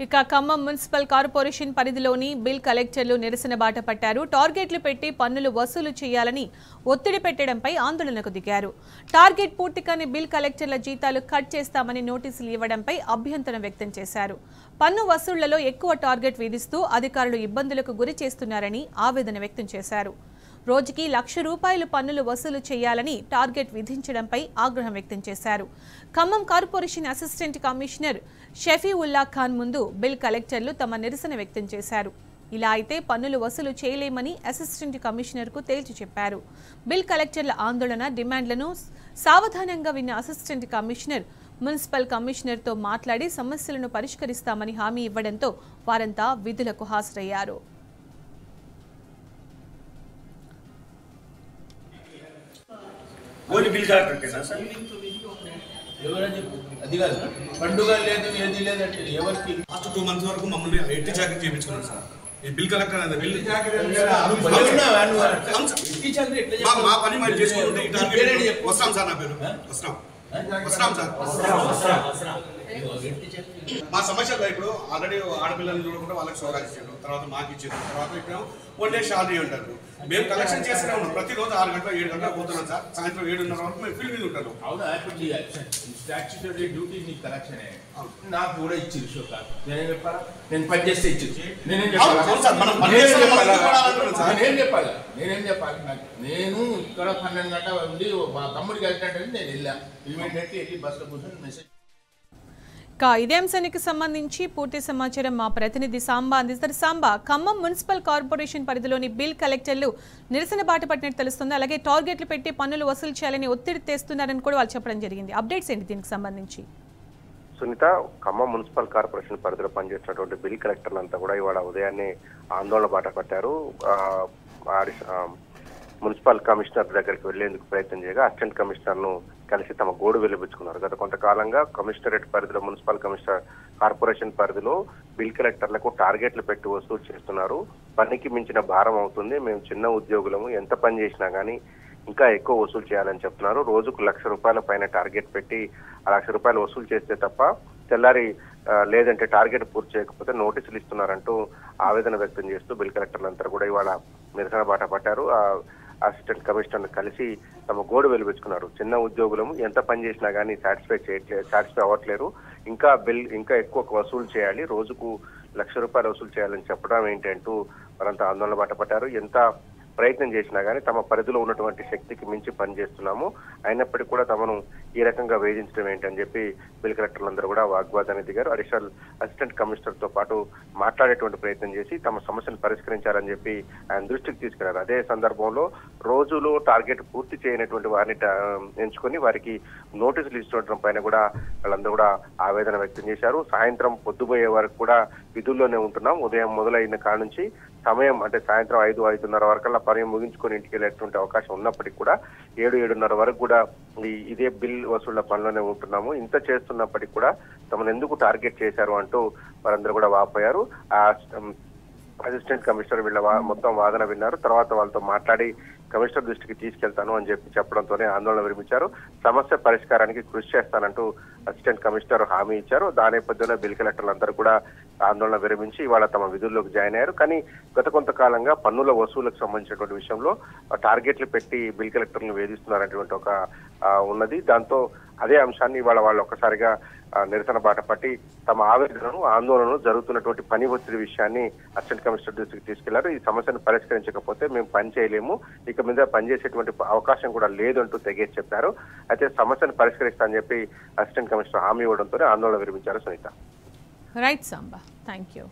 ఇక Khammam municipal corporation పరిధిలోని bill కలెక్టర్లు నిరసన బాట పట్టారు. టార్గెట్లు పెట్టి పన్నులు వసూలు చేయాలని ఒత్తిడి పెట్టడంపై ఆందోళనకు దిగారు. టార్గెట్ పూర్తి కాని బిల్ కలెక్టర్ల జీతాలు కట్ చేస్తామని నోటీసులు ఇవ్వడంపై అభ్యంతరం వ్యక్తం చేశారు. పన్ను వసూళ్లలో ఎక్కువ టార్గెట్ విధిస్తూ అధికారులు ఇబ్బందులకు గురి చేస్తున్నారని ఆవేదన వ్యక్తం చేశారు. రోజుకి ₹1,00,000 పన్నులు వసూలు చేయాలని టార్గెట్ విధించడంపై ఆగ్రహం వ్యక్తం చేశారు. Khammam corporation assistant commissioner Shafiullah Khan ముందు బిల్ కలెక్టర్లు తమ నిరసన వ్యక్తం చేశారు. ఇలా అయితే పన్నులు వసూలు చేయలేమని అసిస్టెంట్ కమిషనర్కు తేల్చి చెప్పారు. బిల్ కలెక్టర్ల ఆందోళన డిమాండ్లను సావధానంగా విన్న అసిస్టెంట్ కమిషనర్ మున్సిపల్ కమిషనర్తో మాట్లాడి సమస్యలను పరిష్కరిస్తామని హామీ ఇవ్వడంతో వారంతా విధులకు హాజరయ్యారు. ఓన్లీ బిల్ కలెక్టర్ సార్ అది కాదు పండుగ లేదు ఏది లేదంటే ఎవరికి లాస్ట్ 2 months వరకు మమ్మల్ని ఎట్టి చాకరీ చేయించుకున్నాను సార్. ఈ బిల్ కలెక్టర్ అనేది బిల్ మా పని మరి చేసుకుంటే వస్తాం సార్. నా పేరు వస్తాం సార్. మా సమస్యలో ఇప్పుడు ఆల్రెడీ ఆడపిల్లల్ని చూడకుండా వాళ్ళకి సోరాలు ఇచ్చారు, తర్వాత మాకు ఇచ్చారు, తర్వాత ఇక్కడ 1 day శాలరీ అంటారు. మేము కలెక్షన్ చేస్తూనే ఉన్నాం. ప్రతిరోజు 6 గంటలు 7 గంటలు పోతున్నాం సార్. సాయంత్రం 7:30 వరకు మేము ఫీల్డ్ మీద ఉంటాను. అవునా స్టాట్యూటరీ డ్యూటీ నీ కలెక్షన్ నాకు కూడా ఇచ్చారు. షో కాదు నేనేం చెప్పాలా, నేను పని చేస్తే ఇచ్చారు. నేనేం చెప్పాలి నాకు నేను ఇక్కడ 12 గంటల ఉండి మా తమ్ముడికి వెళ్తాడని నేను వెళ్ళాను. ఇమీడియట్లీ వెళ్ళి బస్సులో కూర్చొని మెసేజ్. ఇదే అంశానికి సంబంధించి పూర్తి సమాచారం మా ప్రతినిధి సాంబా అందిస్తారు. సాంబా, ఖమ్మం మున్సిపల్ కార్పొరేషన్ పరిధిలోని బిల్ కలెక్టర్లు నిరసన బాట పట్టినట్టు తెలుస్తుంది. అలాగే టార్గెట్లు పెట్టి పన్నులు వసూలు చేయాలని ఒత్తిడి తెస్తున్నారని కూడా వాళ్ళు చెప్పడం జరిగింది. అప్డేట్స్ ఏంటి దీనికి సంబంధించి? సునీత, ఖమ్మం మున్సిపల్ కార్పొరేషన్ పరిధిలో పనిచేస్తున్నటువంటి బిల్ కలెక్టర్లంతా కూడా ఇవాళ ఉదయాన్నే ఆందోళన బాట పట్టారు. మున్సిపల్ కమిషనర్ దగ్గరికి వెళ్లేందుకు ప్రయత్నం చేయగా అసిస్టెంట్ కమిషనర్ ను కలిసి తమ గోడు వెలిపించుకున్నారు. గత కొంతకాలంగా కమిషనరేట్ పరిధిలో మున్సిపల్ కమిషనర్ కార్పొరేషన్ పరిధిలో బిల్ కలెక్టర్లకు టార్గెట్లు పెట్టి వసూలు చేస్తున్నారు. పనికి మించిన భారం అవుతుంది, మేము చిన్న ఉద్యోగులము, ఎంత పని చేసినా గానీ ఇంకా ఎక్కువ వసూలు చేయాలని చెప్తున్నారు. రోజుకు ₹1,00,000 పైన టార్గెట్ పెట్టి ₹1,00,000 వసూలు చేస్తే తప్ప తెల్లారి లేదంటే టార్గెట్ పూర్తి చేయకపోతే నోటీసులు ఇస్తున్నారంటూ ఆవేదన వ్యక్తం చేస్తూ బిల్ కలెక్టర్లంతా కూడా ఇవాళ నిరసన బాట పట్టారు. అసిస్టెంట్ కమిషనర్ కలిసి తమ గోడు వెలిపించుకున్నారు. చిన్న ఉద్యోగులము ఎంత పని చేసినా కానీ సాటిస్ఫై అవ్వట్లేరు, ఇంకా ఎక్కువ వసూలు చేయాలి, రోజుకు ₹1,00,000 వసూలు చేయాలని చెప్పడం ఏంటంటూ వారంతా ఆందోళన బాట పట్టారు. ఎంత ప్రయత్నం చేసినా కానీ తమ పరిధిలో ఉన్నటువంటి శక్తికి మించి పనిచేస్తున్నాము, అయినప్పటికీ కూడా తమను ఈ రకంగా వేధించడం ఏంటని చెప్పి బిల్ కలెక్టర్లందరూ కూడా వాగ్వాదానికి దిగారు. అడిషనల్ అసిస్టెంట్ కమిషనర్ తో పాటు మాట్లాడేటువంటి ప్రయత్నం చేసి తమ సమస్యను పరిష్కరించాలని చెప్పి ఆయన దృష్టికి తీసుకెళ్లారు. అదే సందర్భంలో రోజులో టార్గెట్ పూర్తి చేయనటువంటి వారిని ఎంచుకొని వారికి నోటీసులు ఇస్తుండటం పైన కూడా వాళ్ళందరూ కూడా ఆవేదన వ్యక్తం చేశారు. సాయంత్రం పొద్దుపోయే వరకు కూడా విధుల్లోనే ఉంటున్నాం. ఉదయం మొదలైన కాడ నుంచి సమయం అంటే సాయంత్రం 5-5:30 వరకల్లా పని ముగించుకొని ఇంటికి వెళ్ళేటువంటి అవకాశం ఉన్నప్పటికీ కూడా 7-7:30 వరకు కూడా ఇదే బిల్ వసూళ్ల పనిలోనే ఉంటున్నాము. ఇంత చేస్తున్నప్పటికీ కూడా తమను ఎందుకు టార్గెట్ చేశారు అంటూ వారందరూ కూడా వాపోయారు. అసిస్టెంట్ కమిషనర్ వీళ్ళ మొత్తం వాదన విన్నారు. తర్వాత వాళ్ళతో మాట్లాడి కమిషనర్ దృష్టికి తీసుకెళ్తాను అని చెప్పడంతోనే ఆందోళన విరమించారు. సమస్య పరిష్కారానికి కృషి చేస్తానంటూ అసిస్టెంట్ కమిషనర్ హామీ ఇచ్చారు. దాని నేపథ్యంలో బిల్ కలెక్టర్లందరూ కూడా ఆందోళన విరమించి ఇవాళ తమ విధుల్లోకి జాయిన్ అయ్యారు. కానీ గత కొంతకాలంగా పన్నుల వసూలకు సంబంధించినటువంటి విషయంలో టార్గెట్లు పెట్టి బిల్ కలెక్టర్లను వేధిస్తున్నారనేటువంటి ఒక ఉన్నది. దాంతో అదే అంశాన్ని ఇవాళ వాళ్ళు ఒక్కసారిగా నిరసన బాట పట్టి తమ ఆవేదనను ఆందోళనను జరుగుతున్నటువంటి పని ఒత్తిడి విషయాన్ని అసిస్టెంట్ కమిషనర్ దృష్టికి తీసుకెళ్లారు. ఈ సమస్యను పరిష్కరించకపోతే మేము పని చేయలేము, ఇక మీద పనిచేసేటువంటి అవకాశం కూడా లేదంటూ తెగేసి చెప్పారు. అయితే సమస్యను పరిష్కరిస్తానని చెప్పి అసిస్టెంట్ కమిషనర్ హామీ ఇవ్వడంతోనే ఆందోళన విరమించారు. Sunitha. Right Samba, thank you.